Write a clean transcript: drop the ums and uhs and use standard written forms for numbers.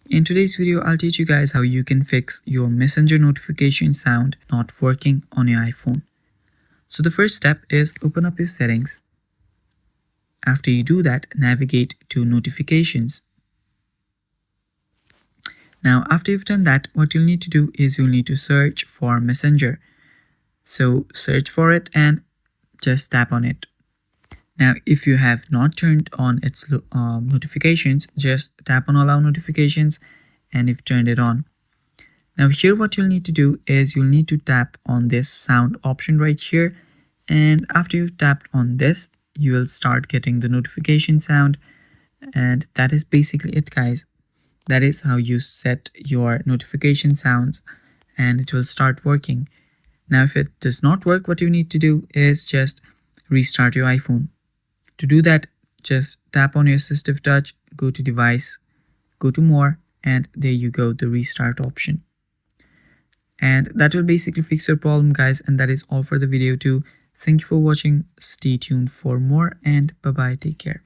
In today's video, I'll teach you guys how you can fix your messenger notification sound not working on your iPhone. So the first step is open up your settings. After you do that, navigate to notifications. Now, after you've done that, what you'll need to do is you'll need to search for Messenger. So search for it and just tap on it. Now, if you have not turned on its notifications, just tap on allow notifications and you've turned it on. Now here what you'll need to do is you'll need to tap on this sound option right here, and after you've tapped on this, you will start getting the notification sound, and that is basically it, guys. That is how you set your notification sounds and it will start working. Now if it does not work, what you need to do is just restart your iPhone. To do that, just tap on your assistive touch, go to device, go to more, and there you go, the restart option. And that will basically fix your problem, guys, and that is all for the video too. Thank you for watching. Stay tuned for more, and bye bye, take care.